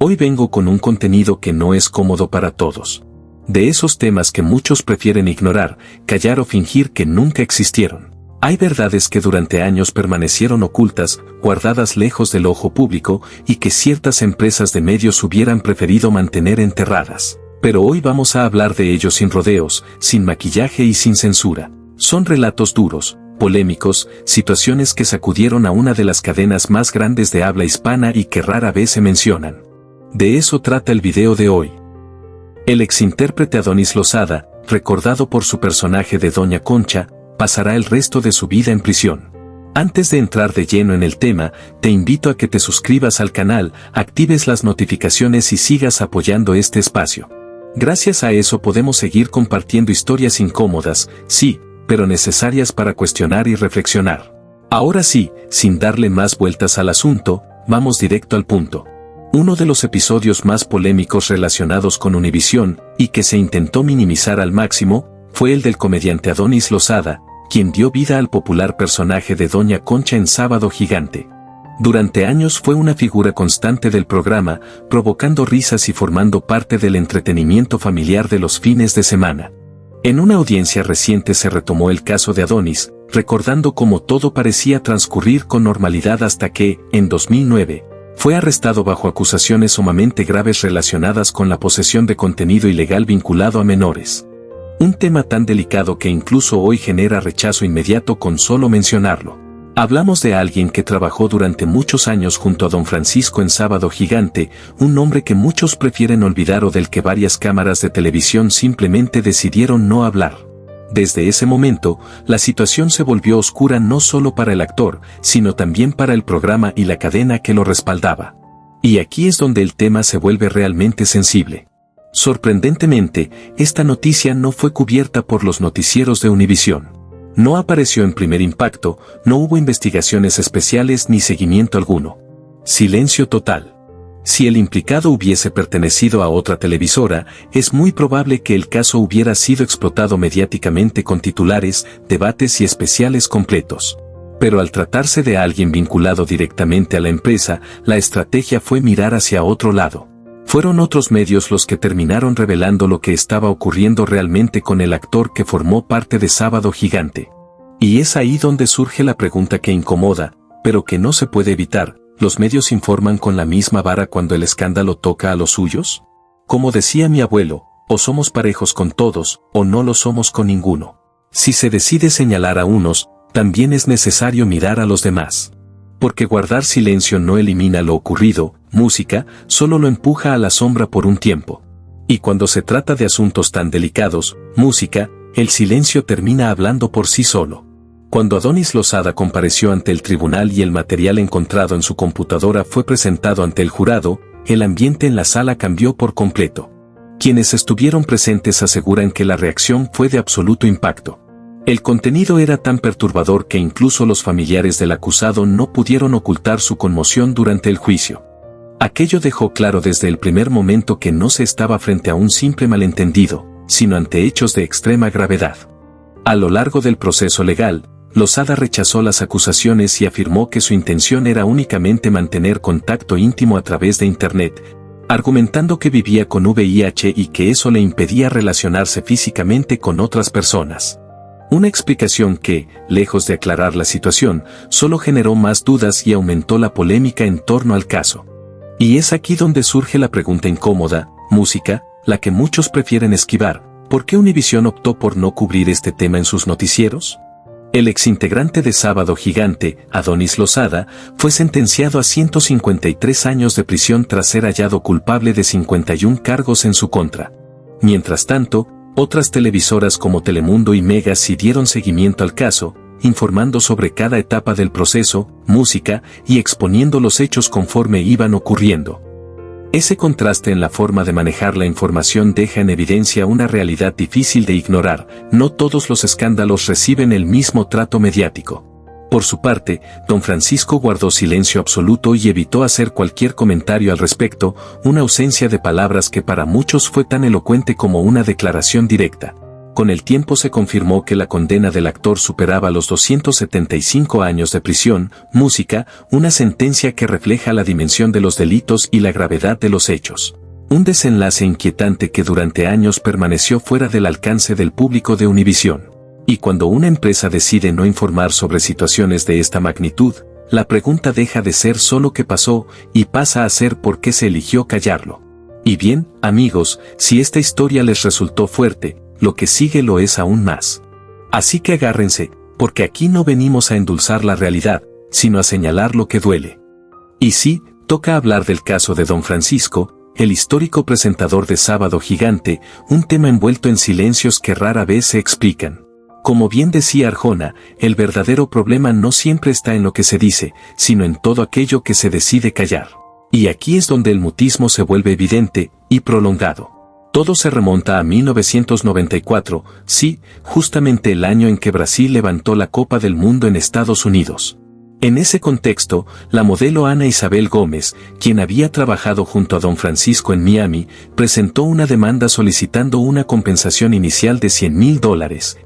Hoy vengo con un contenido que no es cómodo para todos. De esos temas que muchos prefieren ignorar, callar o fingir que nunca existieron. Hay verdades que durante años permanecieron ocultas, guardadas lejos del ojo público, y que ciertas empresas de medios hubieran preferido mantener enterradas. Pero hoy vamos a hablar de ello sin rodeos, sin maquillaje y sin censura. Son relatos duros, polémicos, situaciones que sacudieron a una de las cadenas más grandes de habla hispana y que rara vez se mencionan. De eso trata el video de hoy. El exintérprete Adonis Lozada, recordado por su personaje de Doña Concha, pasará el resto de su vida en prisión. Antes de entrar de lleno en el tema, te invito a que te suscribas al canal, actives las notificaciones y sigas apoyando este espacio. Gracias a eso podemos seguir compartiendo historias incómodas, sí, pero necesarias para cuestionar y reflexionar. Ahora sí, sin darle más vueltas al asunto, vamos directo al punto. Uno de los episodios más polémicos relacionados con Univisión, y que se intentó minimizar al máximo, fue el del comediante Adonis Lozada, quien dio vida al popular personaje de Doña Concha en Sábado Gigante. Durante años fue una figura constante del programa, provocando risas y formando parte del entretenimiento familiar de los fines de semana. En una audiencia reciente se retomó el caso de Adonis, recordando cómo todo parecía transcurrir con normalidad hasta que, en 2009, fue arrestado bajo acusaciones sumamente graves relacionadas con la posesión de contenido ilegal vinculado a menores. Un tema tan delicado que incluso hoy genera rechazo inmediato con solo mencionarlo. Hablamos de alguien que trabajó durante muchos años junto a Don Francisco en Sábado Gigante, un nombre que muchos prefieren olvidar o del que varias cámaras de televisión simplemente decidieron no hablar. Desde ese momento, la situación se volvió oscura no solo para el actor, sino también para el programa y la cadena que lo respaldaba. Y aquí es donde el tema se vuelve realmente sensible. Sorprendentemente, esta noticia no fue cubierta por los noticieros de Univisión. No apareció en Primer Impacto, no hubo investigaciones especiales ni seguimiento alguno. Silencio total. Si el implicado hubiese pertenecido a otra televisora, es muy probable que el caso hubiera sido explotado mediáticamente con titulares, debates y especiales completos. Pero al tratarse de alguien vinculado directamente a la empresa, la estrategia fue mirar hacia otro lado. Fueron otros medios los que terminaron revelando lo que estaba ocurriendo realmente con el actor que formó parte de Sábado Gigante. Y es ahí donde surge la pregunta que incomoda, pero que no se puede evitar: ¿los medios informan con la misma vara cuando el escándalo toca a los suyos? Como decía mi abuelo, o somos parejos con todos, o no lo somos con ninguno. Si se decide señalar a unos, también es necesario mirar a los demás. Porque guardar silencio no elimina lo ocurrido, música, solo lo empuja a la sombra por un tiempo. Y cuando se trata de asuntos tan delicados, música, el silencio termina hablando por sí solo. Cuando Adonis Lozada compareció ante el tribunal y el material encontrado en su computadora fue presentado ante el jurado, el ambiente en la sala cambió por completo. Quienes estuvieron presentes aseguran que la reacción fue de absoluto impacto. El contenido era tan perturbador que incluso los familiares del acusado no pudieron ocultar su conmoción durante el juicio. Aquello dejó claro desde el primer momento que no se estaba frente a un simple malentendido, sino ante hechos de extrema gravedad. A lo largo del proceso legal, Lozada rechazó las acusaciones y afirmó que su intención era únicamente mantener contacto íntimo a través de Internet, argumentando que vivía con VIH y que eso le impedía relacionarse físicamente con otras personas. Una explicación que, lejos de aclarar la situación, solo generó más dudas y aumentó la polémica en torno al caso. Y es aquí donde surge la pregunta incómoda: música, la que muchos prefieren esquivar. ¿Por qué Univisión optó por no cubrir este tema en sus noticieros? El exintegrante de Sábado Gigante, Adonis Lozada, fue sentenciado a 153 años de prisión tras ser hallado culpable de 51 cargos en su contra. Mientras tanto, otras televisoras como Telemundo y Mega sí dieron seguimiento al caso, informando sobre cada etapa del proceso, música, y exponiendo los hechos conforme iban ocurriendo. Ese contraste en la forma de manejar la información deja en evidencia una realidad difícil de ignorar: no todos los escándalos reciben el mismo trato mediático. Por su parte, Don Francisco guardó silencio absoluto y evitó hacer cualquier comentario al respecto, una ausencia de palabras que para muchos fue tan elocuente como una declaración directa. Con el tiempo se confirmó que la condena del actor superaba los 275 años de prisión. Música, una sentencia que refleja la dimensión de los delitos y la gravedad de los hechos. Un desenlace inquietante que durante años permaneció fuera del alcance del público de Univisión. Y cuando una empresa decide no informar sobre situaciones de esta magnitud, la pregunta deja de ser solo qué pasó y pasa a ser por qué se eligió callarlo. Y bien, amigos, si esta historia les resultó fuerte, lo que sigue lo es aún más. Así que agárrense, porque aquí no venimos a endulzar la realidad, sino a señalar lo que duele. Y sí, toca hablar del caso de Don Francisco, el histórico presentador de Sábado Gigante, un tema envuelto en silencios que rara vez se explican. Como bien decía Arjona, el verdadero problema no siempre está en lo que se dice, sino en todo aquello que se decide callar. Y aquí es donde el mutismo se vuelve evidente y prolongado. Todo se remonta a 1994, sí, justamente el año en que Brasil levantó la Copa del Mundo en Estados Unidos. En ese contexto, la modelo Ana Isabel Gómez, quien había trabajado junto a Don Francisco en Miami, presentó una demanda solicitando una compensación inicial de $100,000,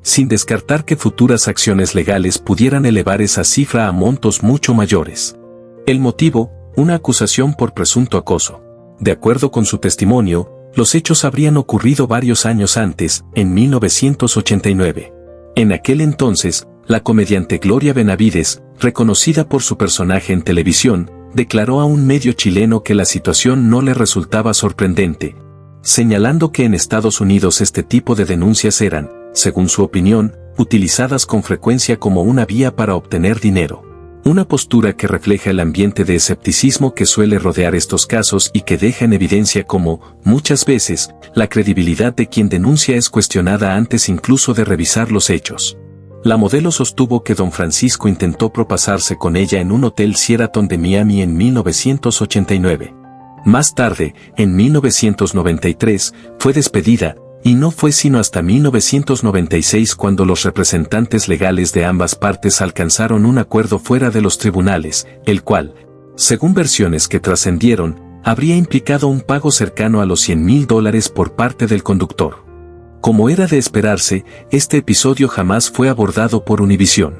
sin descartar que futuras acciones legales pudieran elevar esa cifra a montos mucho mayores. El motivo, una acusación por presunto acoso. De acuerdo con su testimonio, los hechos habrían ocurrido varios años antes, en 1989. En aquel entonces, la comediante Gloria Benavides, reconocida por su personaje en televisión, declaró a un medio chileno que la situación no le resultaba sorprendente, señalando que en Estados Unidos este tipo de denuncias eran, según su opinión, utilizadas con frecuencia como una vía para obtener dinero. Una postura que refleja el ambiente de escepticismo que suele rodear estos casos y que deja en evidencia cómo, muchas veces, la credibilidad de quien denuncia es cuestionada antes incluso de revisar los hechos. La modelo sostuvo que Don Francisco intentó propasarse con ella en un hotel Sheraton de Miami en 1989. Más tarde, en 1993, fue despedida, y no fue sino hasta 1996 cuando los representantes legales de ambas partes alcanzaron un acuerdo fuera de los tribunales, el cual, según versiones que trascendieron, habría implicado un pago cercano a los $100,000 por parte del conductor. Como era de esperarse, este episodio jamás fue abordado por Univisión.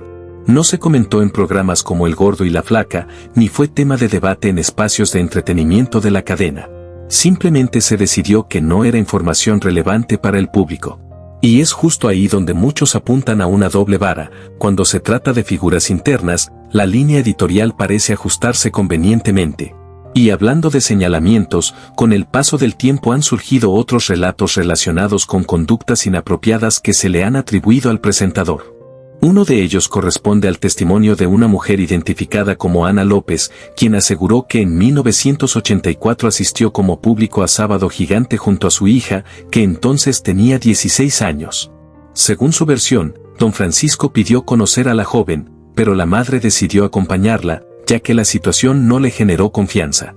No se comentó en programas como El Gordo y la Flaca, ni fue tema de debate en espacios de entretenimiento de la cadena. Simplemente se decidió que no era información relevante para el público. Y es justo ahí donde muchos apuntan a una doble vara. Cuando se trata de figuras internas, la línea editorial parece ajustarse convenientemente. Y hablando de señalamientos, con el paso del tiempo han surgido otros relatos relacionados con conductas inapropiadas que se le han atribuido al presentador. Uno de ellos corresponde al testimonio de una mujer identificada como Ana López, quien aseguró que en 1984 asistió como público a Sábado Gigante junto a su hija, que entonces tenía 16 años. Según su versión, Don Francisco pidió conocer a la joven, pero la madre decidió acompañarla, ya que la situación no le generó confianza.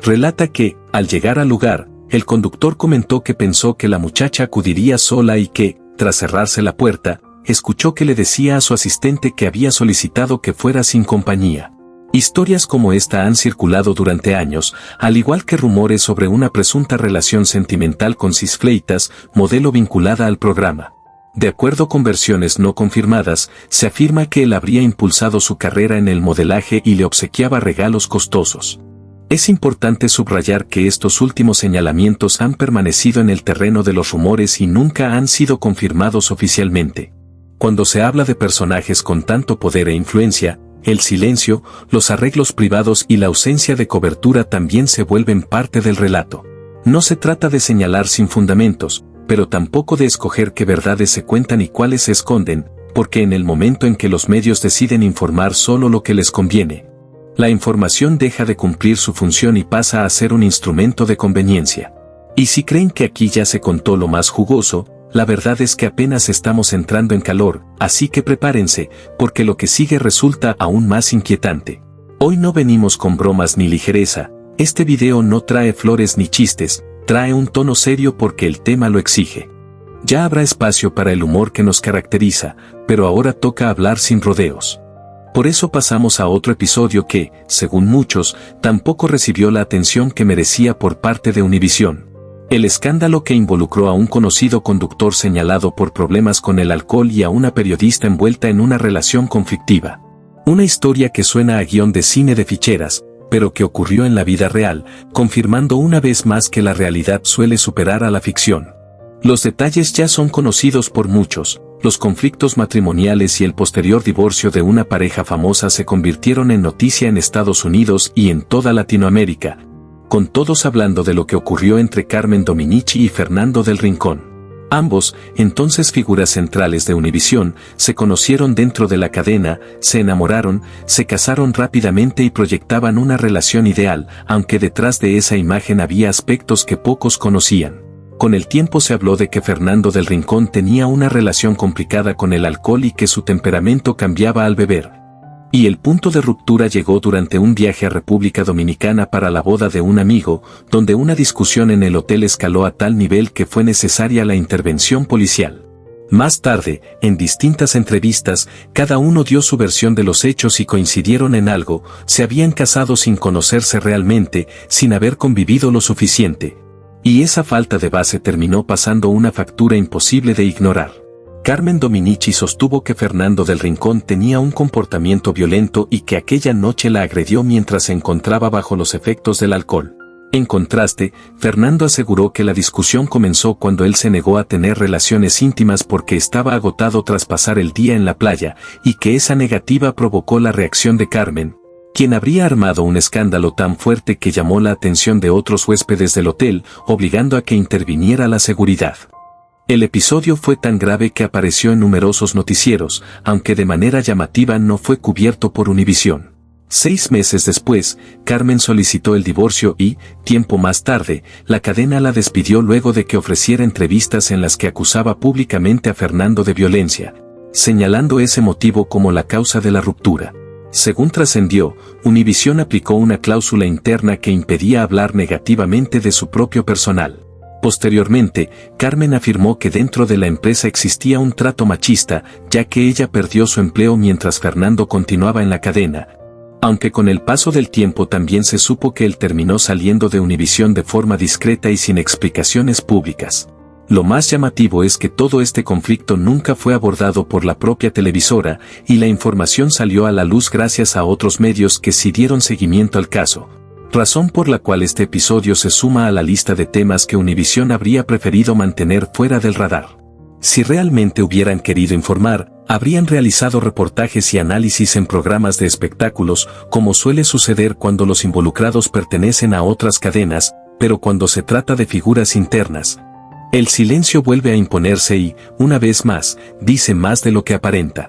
Relata que, al llegar al lugar, el conductor comentó que pensó que la muchacha acudiría sola y que, tras cerrarse la puerta, escuchó que le decía a su asistente que había solicitado que fuera sin compañía. Historias como esta han circulado durante años, al igual que rumores sobre una presunta relación sentimental con Cis Fleitas, modelo vinculada al programa. De acuerdo con versiones no confirmadas, se afirma que él habría impulsado su carrera en el modelaje y le obsequiaba regalos costosos. Es importante subrayar que estos últimos señalamientos han permanecido en el terreno de los rumores y nunca han sido confirmados oficialmente. Cuando se habla de personajes con tanto poder e influencia, el silencio, los arreglos privados y la ausencia de cobertura también se vuelven parte del relato. No se trata de señalar sin fundamentos, pero tampoco de escoger qué verdades se cuentan y cuáles se esconden, porque en el momento en que los medios deciden informar solo lo que les conviene, la información deja de cumplir su función y pasa a ser un instrumento de conveniencia. Y si creen que aquí ya se contó lo más jugoso, la verdad es que apenas estamos entrando en calor, así que prepárense, porque lo que sigue resulta aún más inquietante. Hoy no venimos con bromas ni ligereza, este video no trae flores ni chistes, trae un tono serio porque el tema lo exige. Ya habrá espacio para el humor que nos caracteriza, pero ahora toca hablar sin rodeos. Por eso pasamos a otro episodio que, según muchos, tampoco recibió la atención que merecía por parte de Univisión. El escándalo que involucró a un conocido conductor señalado por problemas con el alcohol y a una periodista envuelta en una relación conflictiva. Una historia que suena a guión de cine de ficheras, pero que ocurrió en la vida real, confirmando una vez más que la realidad suele superar a la ficción. Los detalles ya son conocidos por muchos. Los conflictos matrimoniales y el posterior divorcio de una pareja famosa se convirtieron en noticia en Estados Unidos y en toda Latinoamérica, con todos hablando de lo que ocurrió entre Carmen Dominici y Fernando del Rincón. Ambos, entonces figuras centrales de Univisión, se conocieron dentro de la cadena, se enamoraron, se casaron rápidamente y proyectaban una relación ideal, aunque detrás de esa imagen había aspectos que pocos conocían. Con el tiempo se habló de que Fernando del Rincón tenía una relación complicada con el alcohol y que su temperamento cambiaba al beber. Y el punto de ruptura llegó durante un viaje a República Dominicana para la boda de un amigo, donde una discusión en el hotel escaló a tal nivel que fue necesaria la intervención policial. Más tarde, en distintas entrevistas, cada uno dio su versión de los hechos y coincidieron en algo: se habían casado sin conocerse realmente, sin haber convivido lo suficiente. Y esa falta de base terminó pasando una factura imposible de ignorar. Carmen Dominici sostuvo que Fernando del Rincón tenía un comportamiento violento y que aquella noche la agredió mientras se encontraba bajo los efectos del alcohol. En contraste, Fernando aseguró que la discusión comenzó cuando él se negó a tener relaciones íntimas porque estaba agotado tras pasar el día en la playa, y que esa negativa provocó la reacción de Carmen, quien habría armado un escándalo tan fuerte que llamó la atención de otros huéspedes del hotel, obligando a que interviniera la seguridad. El episodio fue tan grave que apareció en numerosos noticieros, aunque de manera llamativa no fue cubierto por Univisión. 6 meses después, Carmen solicitó el divorcio y, tiempo más tarde, la cadena la despidió luego de que ofreciera entrevistas en las que acusaba públicamente a Fernando de violencia, señalando ese motivo como la causa de la ruptura. Según trascendió, Univisión aplicó una cláusula interna que impedía hablar negativamente de su propio personal. Posteriormente, Carmen afirmó que dentro de la empresa existía un trato machista, ya que ella perdió su empleo mientras Fernando continuaba en la cadena. Aunque con el paso del tiempo también se supo que él terminó saliendo de Univisión de forma discreta y sin explicaciones públicas. Lo más llamativo es que todo este conflicto nunca fue abordado por la propia televisora, y la información salió a la luz gracias a otros medios que sí dieron seguimiento al caso. Razón por la cual este episodio se suma a la lista de temas que Univisión habría preferido mantener fuera del radar. Si realmente hubieran querido informar, habrían realizado reportajes y análisis en programas de espectáculos, como suele suceder cuando los involucrados pertenecen a otras cadenas, pero cuando se trata de figuras internas, el silencio vuelve a imponerse y, una vez más, dice más de lo que aparenta.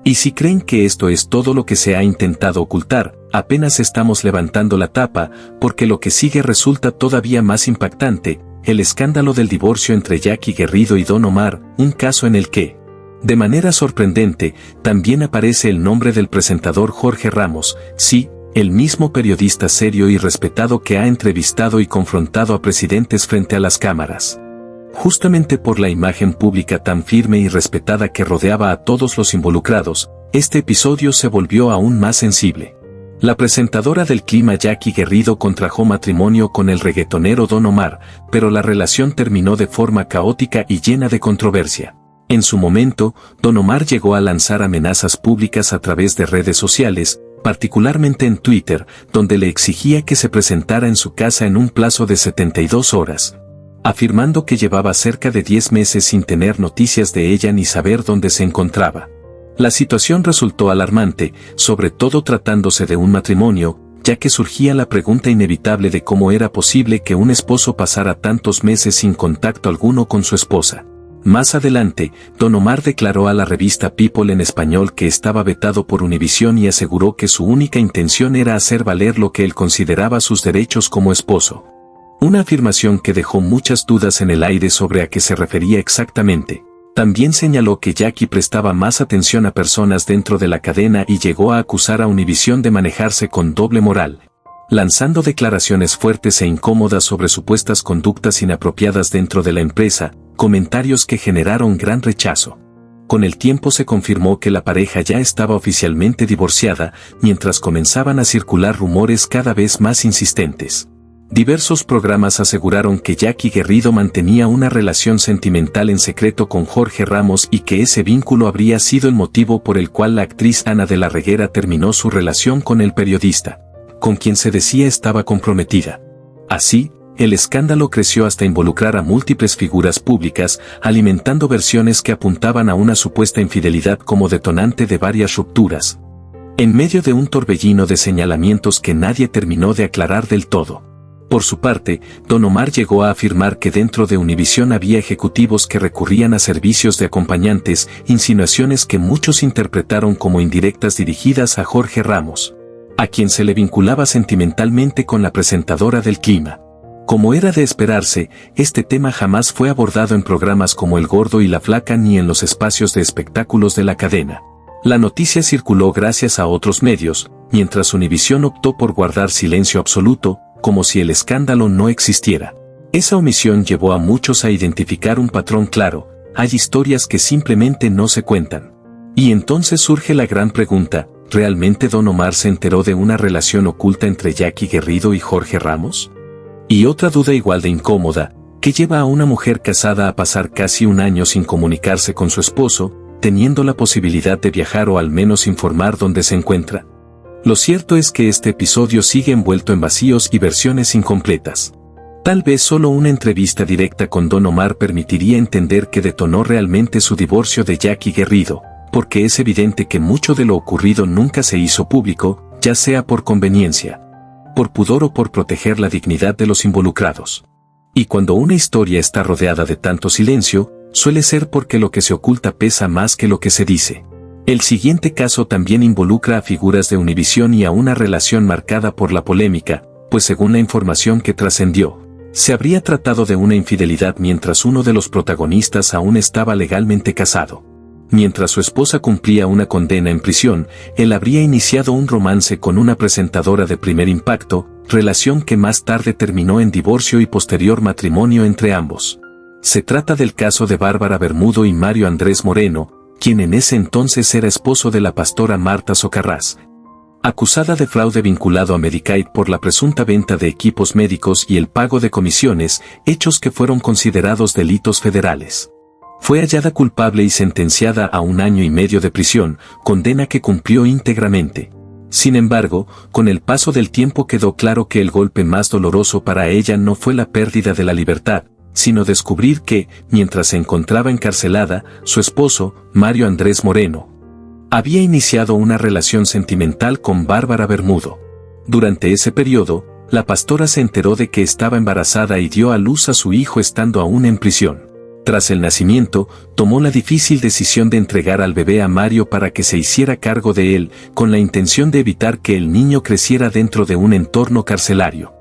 Y si creen que esto es todo lo que se ha intentado ocultar, apenas estamos levantando la tapa, porque lo que sigue resulta todavía más impactante: el escándalo del divorcio entre Jackie Guerrido y Don Omar, un caso en el que, de manera sorprendente, también aparece el nombre del presentador Jorge Ramos, sí, el mismo periodista serio y respetado que ha entrevistado y confrontado a presidentes frente a las cámaras. Justamente por la imagen pública tan firme y respetada que rodeaba a todos los involucrados, este episodio se volvió aún más sensible. La presentadora del clima Jackie Guerrido contrajo matrimonio con el reggaetonero Don Omar, pero la relación terminó de forma caótica y llena de controversia. En su momento, Don Omar llegó a lanzar amenazas públicas a través de redes sociales, particularmente en Twitter, donde le exigía que se presentara en su casa en un plazo de 72 horas. Afirmando que llevaba cerca de 10 meses sin tener noticias de ella ni saber dónde se encontraba. La situación resultó alarmante, sobre todo tratándose de un matrimonio, ya que surgía la pregunta inevitable de cómo era posible que un esposo pasara tantos meses sin contacto alguno con su esposa. Más adelante, Don Omar declaró a la revista People en español que estaba vetado por Univisión y aseguró que su única intención era hacer valer lo que él consideraba sus derechos como esposo. Una afirmación que dejó muchas dudas en el aire sobre a qué se refería exactamente. También señaló que Jackie prestaba más atención a personas dentro de la cadena y llegó a acusar a Univisión de manejarse con doble moral, lanzando declaraciones fuertes e incómodas sobre supuestas conductas inapropiadas dentro de la empresa, comentarios que generaron gran rechazo. Con el tiempo se confirmó que la pareja ya estaba oficialmente divorciada, mientras comenzaban a circular rumores cada vez más insistentes Diversos programas aseguraron que Jackie Guerrido mantenía una relación sentimental en secreto con Jorge Ramos y que ese vínculo habría sido el motivo por el cual la actriz Ana de la Reguera terminó su relación con el periodista, con quien se decía estaba comprometida. Así, el escándalo creció hasta involucrar a múltiples figuras públicas, alimentando versiones que apuntaban a una supuesta infidelidad como detonante de varias rupturas. En medio de un torbellino de señalamientos que nadie terminó de aclarar del todo. Por su parte, Don Omar llegó a afirmar que dentro de Univisión había ejecutivos que recurrían a servicios de acompañantes, insinuaciones que muchos interpretaron como indirectas dirigidas a Jorge Ramos, a quien se le vinculaba sentimentalmente con la presentadora del Clima. Como era de esperarse, este tema jamás fue abordado en programas como El Gordo y la Flaca ni en los espacios de espectáculos de la cadena. La noticia circuló gracias a otros medios, mientras Univisión optó por guardar silencio absoluto, como si el escándalo no existiera. Esa omisión llevó a muchos a identificar un patrón claro: hay historias que simplemente no se cuentan. Y entonces surge la gran pregunta: ¿realmente Don Omar se enteró de una relación oculta entre Jackie Guerrido y Jorge Ramos? Y otra duda igual de incómoda, ¿qué lleva a una mujer casada a pasar casi un año sin comunicarse con su esposo, teniendo la posibilidad de viajar o al menos informar dónde se encuentra? Lo cierto es que este episodio sigue envuelto en vacíos y versiones incompletas. Tal vez solo una entrevista directa con Don Omar permitiría entender qué detonó realmente su divorcio de Jackie Guerrido, porque es evidente que mucho de lo ocurrido nunca se hizo público, ya sea por conveniencia, por pudor o por proteger la dignidad de los involucrados. Y cuando una historia está rodeada de tanto silencio, suele ser porque lo que se oculta pesa más que lo que se dice. El siguiente caso también involucra a figuras de Univisión y a una relación marcada por la polémica, pues según la información que trascendió, se habría tratado de una infidelidad mientras uno de los protagonistas aún estaba legalmente casado. Mientras su esposa cumplía una condena en prisión, él habría iniciado un romance con una presentadora de Primer Impacto, relación que más tarde terminó en divorcio y posterior matrimonio entre ambos. Se trata del caso de Bárbara Bermudo y Mario Andrés Moreno, quien en ese entonces era esposo de la pastora Marta Socarrás, acusada de fraude vinculado a Medicaid por la presunta venta de equipos médicos y el pago de comisiones, hechos que fueron considerados delitos federales. Fue hallada culpable y sentenciada a 1 año y medio de prisión, condena que cumplió íntegramente. Sin embargo, con el paso del tiempo quedó claro que el golpe más doloroso para ella no fue la pérdida de la libertad, sino descubrir que, mientras se encontraba encarcelada, su esposo, Mario Andrés Moreno, había iniciado una relación sentimental con Bárbara Bermudo. Durante ese periodo, la pastora se enteró de que estaba embarazada y dio a luz a su hijo estando aún en prisión. Tras el nacimiento, tomó la difícil decisión de entregar al bebé a Mario para que se hiciera cargo de él, con la intención de evitar que el niño creciera dentro de un entorno carcelario.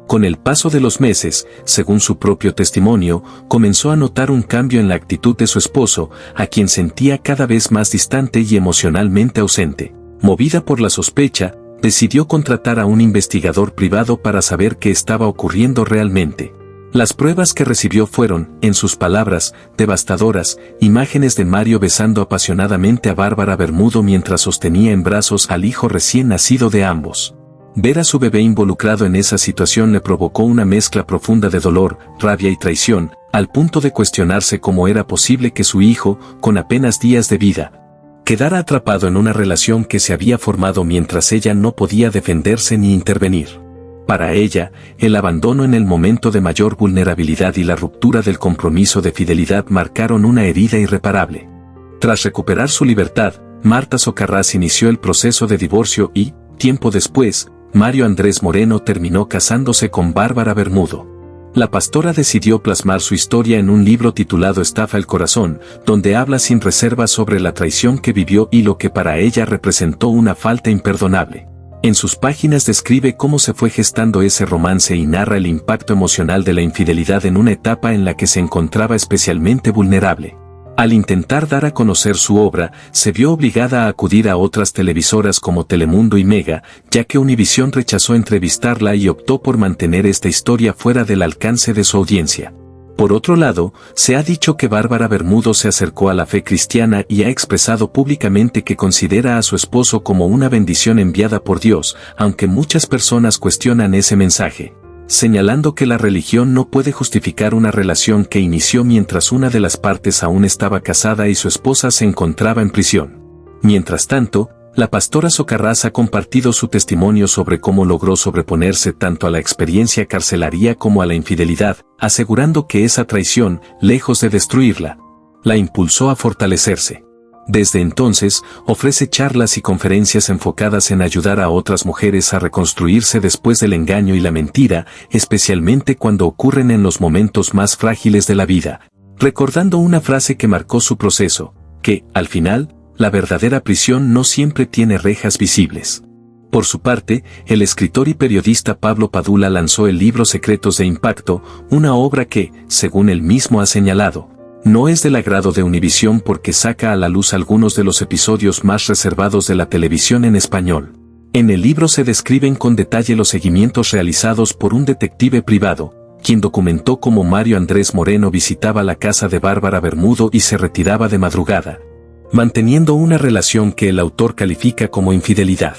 Con el paso de los meses, según su propio testimonio, comenzó a notar un cambio en la actitud de su esposo, a quien sentía cada vez más distante y emocionalmente ausente. Movida por la sospecha, decidió contratar a un investigador privado para saber qué estaba ocurriendo realmente. Las pruebas que recibió fueron, en sus palabras, devastadoras: imágenes de Mario besando apasionadamente a Bárbara Bermudo mientras sostenía en brazos al hijo recién nacido de ambos. Ver a su bebé involucrado en esa situación le provocó una mezcla profunda de dolor, rabia y traición, al punto de cuestionarse cómo era posible que su hijo, con apenas días de vida, quedara atrapado en una relación que se había formado mientras ella no podía defenderse ni intervenir. Para ella, el abandono en el momento de mayor vulnerabilidad y la ruptura del compromiso de fidelidad marcaron una herida irreparable. Tras recuperar su libertad, Marta Socarrás inició el proceso de divorcio y, tiempo después, Mario Andrés Moreno terminó casándose con Bárbara Bermudo. La pastora decidió plasmar su historia en un libro titulado Estafa el Corazón, donde habla sin reservas sobre la traición que vivió y lo que para ella representó una falta imperdonable. En sus páginas describe cómo se fue gestando ese romance y narra el impacto emocional de la infidelidad en una etapa en la que se encontraba especialmente vulnerable. Al intentar dar a conocer su obra, se vio obligada a acudir a otras televisoras como Telemundo y Mega, ya que Univisión rechazó entrevistarla y optó por mantener esta historia fuera del alcance de su audiencia. Por otro lado, se ha dicho que Bárbara Bermudo se acercó a la fe cristiana y ha expresado públicamente que considera a su esposo como una bendición enviada por Dios, aunque muchas personas cuestionan ese mensaje. señalando que la religión no puede justificar una relación que inició mientras una de las partes aún estaba casada y su esposa se encontraba en prisión. Mientras tanto, la pastora Socarrás ha compartido su testimonio sobre cómo logró sobreponerse tanto a la experiencia carcelaria como a la infidelidad, asegurando que esa traición, lejos de destruirla, la impulsó a fortalecerse. Desde entonces, ofrece charlas y conferencias enfocadas en ayudar a otras mujeres a reconstruirse después del engaño y la mentira, especialmente cuando ocurren en los momentos más frágiles de la vida, recordando una frase que marcó su proceso, que, al final, la verdadera prisión no siempre tiene rejas visibles. Por su parte, el escritor y periodista Pablo Padula lanzó el libro Secretos de Impacto, una obra que, según él mismo ha señalado, no es del agrado de Univisión porque saca a la luz algunos de los episodios más reservados de la televisión en español. En el libro se describen con detalle los seguimientos realizados por un detective privado, quien documentó cómo Mario Andrés Moreno visitaba la casa de Bárbara Bermudo y se retiraba de madrugada, manteniendo una relación que el autor califica como infidelidad.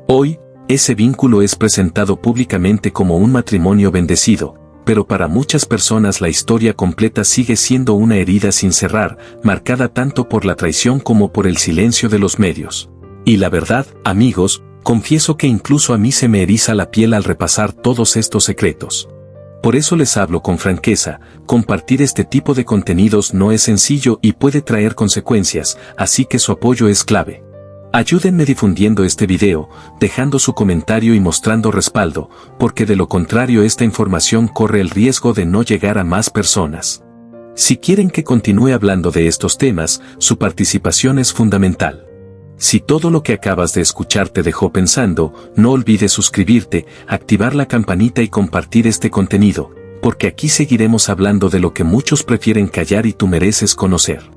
Hoy, ese vínculo es presentado públicamente como un matrimonio bendecido, pero para muchas personas la historia completa sigue siendo una herida sin cerrar, marcada tanto por la traición como por el silencio de los medios. Y la verdad, amigos, confieso que incluso a mí se me eriza la piel al repasar todos estos secretos. Por eso les hablo con franqueza, compartir este tipo de contenidos no es sencillo y puede traer consecuencias, así que su apoyo es clave. Ayúdenme difundiendo este video, dejando su comentario y mostrando respaldo, porque de lo contrario esta información corre el riesgo de no llegar a más personas. Si quieren que continúe hablando de estos temas, su participación es fundamental. Si todo lo que acabas de escuchar te dejó pensando, no olvides suscribirte, activar la campanita y compartir este contenido, porque aquí seguiremos hablando de lo que muchos prefieren callar y tú mereces conocer.